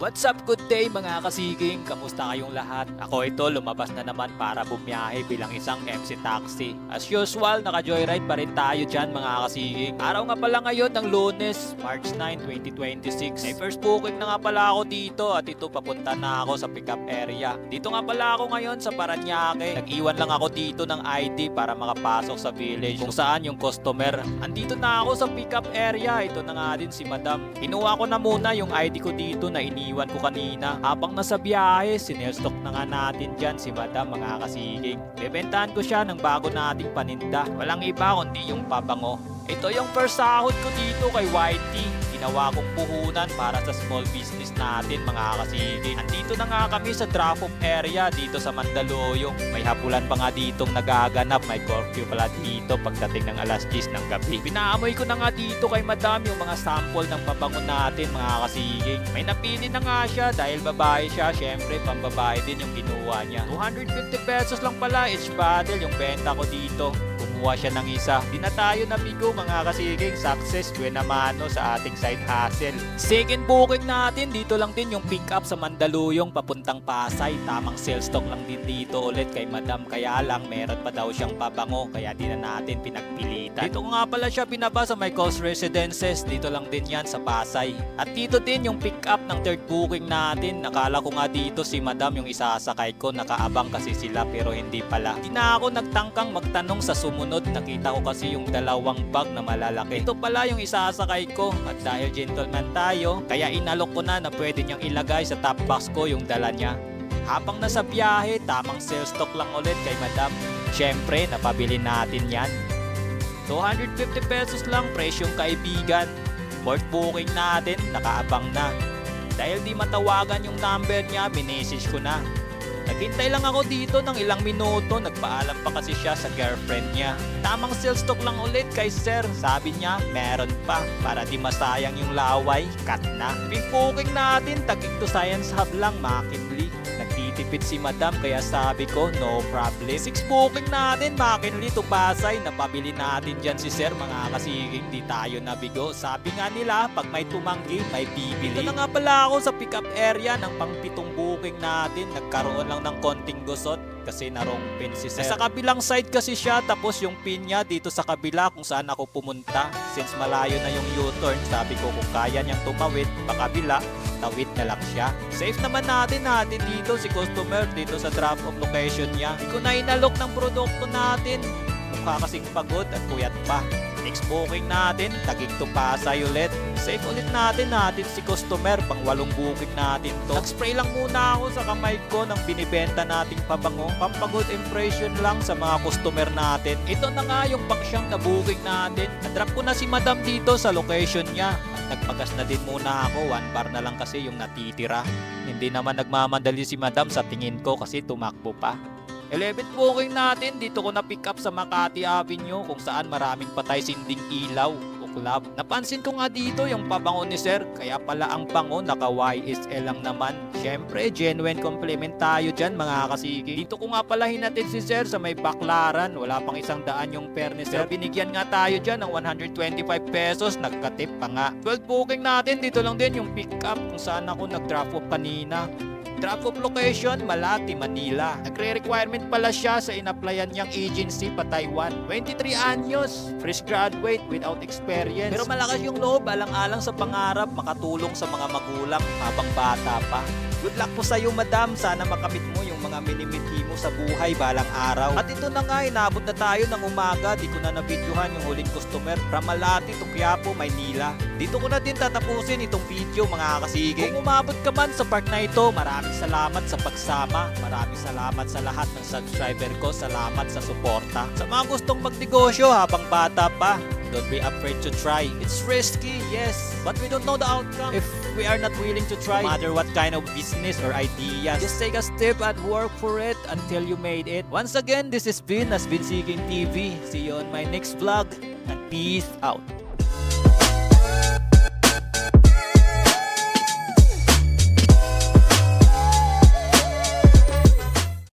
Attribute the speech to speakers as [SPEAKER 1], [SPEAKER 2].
[SPEAKER 1] What's up, good day mga kasiging? Kamusta kayong lahat? Ako ito, lumabas na naman para bumiyahe bilang isang MC Taxi. As usual, naka-joyride pa rin tayo dyan mga kasiging. Araw nga pala ngayon ng Lunes, March 9, 2026. May first booking na nga pala ako dito at ito papunta na ako sa pickup area. Dito nga pala ako ngayon sa Paranaque. Nag-iwan lang ako dito ng ID para makapasok sa village kung saan yung customer. Andito na ako sa pickup area. Ito na nga din si Madam. Kinuha ko na muna yung ID ko dito na iniwan ko kanina. Habang nasa biyahe, sinelstock na nga natin dyan si Madam mga kasiging. Bebentahan ko siya ng bago nating paninda. Walang iba kundi yung pabango. Ito yung first sahod ko dito kay YT. Ginawa kong puhunan para sa small business natin mga kasiging. Andito na nga kami sa drop-off area dito sa Mandaluyong. May hapulan pa nga ditong nagaganap. May curfew pala dito pagdating ng alas 10 ng gabi. Pinaamoy ko na nga dito kay Madam yung mga sample ng pabango natin mga kasiging. May napili na nga siya dahil babae siya. Syempre pambabae din yung kinuha niya. 250 pesos lang pala each bottle yung benta ko dito. Kumuha siya ng isa. Di na tayo nabigo mga kasiging. Success buena mano sa ating side hustle. Second booking natin dito lang din yung pick up sa Mandaluyong papuntang Pasay. Tamang sales stock lang din dito ulit kay Madam. Kaya lang meron pa daw siyang pabango. Kaya di na natin pinagpilitan. Dito nga pala siya binaba sa my coast residences. Dito lang din yan sa Pasay. At dito din yung pick up ng third booking natin. Nakala ko nga dito si Madam yung isasakay ko. Nakaabang kasi sila pero hindi pala. Di na ako nagtangkang magtanong sa sumunod. Nakita ko kasi yung dalawang bag na malalaki. Ito pala yung isasakay ko. At dahil gentleman tayo, kaya inalok ko na pwede niyang ilagay sa top box ko yung dala niya. Habang nasa biyahe, tamang sales stock lang ulit kay Madam. Syempre, napabili natin yan. 250 pesos lang presyong kaibigan. Fourth booking natin, nakaabang na. Dahil di matawagan yung number niya, minessage ko na. Naghintay lang ako dito ng ilang minuto, nagpaalam pa kasi siya sa girlfriend niya. Tamang sales stock lang ulit kay sir. Sabi niya, meron pa. Para di masayang yung laway, cut na. Fifth booking natin, Taguig to Science Hub lang, McKinley. Nagtitipid si Madam kaya sabi ko, no problem. Sixth booking natin, McKinley to Pasay. Napabili natin dyan si sir, mga kasiging, di tayo nabigo. Sabi nga nila, pag may tumanggi, may bibili. Ito na nga pala ako sa pickup area ng pang-pitong booking natin. Nagkaroon lang ng konting gusot kasi narong pin si sir. Sa kabilang side kasi siya, tapos yung pin niya dito sa kabila kung saan ako pumunta. Since malayo na yung U-turn, sabi ko kung kaya niyang tumawid pa kabila, tawid na lang siya. Safe naman natin dito si customer dito sa drop-off location niya. Hindi ko na inalok ng produkto natin. Mukha kasing pagod at puyat pa. Next booking natin, Taguig to Pasay ulit. Safe ulit natin si customer, pang 8 booking natin to. Nag-spray lang muna ako sa kamay ko ng binibenta nating pabango. Pampagod impression lang sa mga customer natin. Ito na nga yung pangsyang na booking natin. Na-drop ko na si Madam dito sa location niya. At nagpagas na din muna ako, 1 bar na lang kasi yung natitira. Hindi naman nagmamadali si Madam sa tingin ko kasi tumakbo pa. 11th booking natin, dito ko na pick up sa Makati Avenue kung saan maraming patay sinding ilaw o club. Napansin ko nga dito yung pabango ni sir, kaya pala ang bango naka YSL lang naman. Syempre, genuine compliment tayo dyan mga kasigi. Dito ko nga pala hinatid si sir sa may Baklaran, wala pang 100 yung fare ni sir. Binigyan nga tayo dyan ng 125 pesos, nagkatip pa nga. 12th booking natin, dito lang din yung pick up kung saan ako nag-drop off kanina. Drop-off location, Malati, Manila. Nagre-requirement pala siya sa in-applyan niyang agency pa Taiwan. 23 anyos, fresh graduate without experience. Pero malakas yung loob, alang-alang sa pangarap, makatulong sa mga magulang habang bata pa. Good luck po sa iyo, Madam. Sana makamit mo yung mga minimithi mo sa buhay balang araw. At ito na nga, inabot na tayo ng umaga. Di ko na nabidyohan yung huling customer from Malati to Quiapo, Maynila. Dito ko na din tatapusin itong video mga kasiging. Kung umabot ka man sa part na ito, maraming salamat sa pagsama. Maraming salamat sa lahat ng subscriber ko. Salamat sa suporta. Sa mga gustong magnegosyo habang bata pa, don't be afraid to try. It's risky, yes, but we don't know the outcome if we are not willing to try. No matter what kind of business or idea, just take a step and work for it until you made it. Once again, this is Vin as Vin Seeking TV. See you on my next vlog and peace out.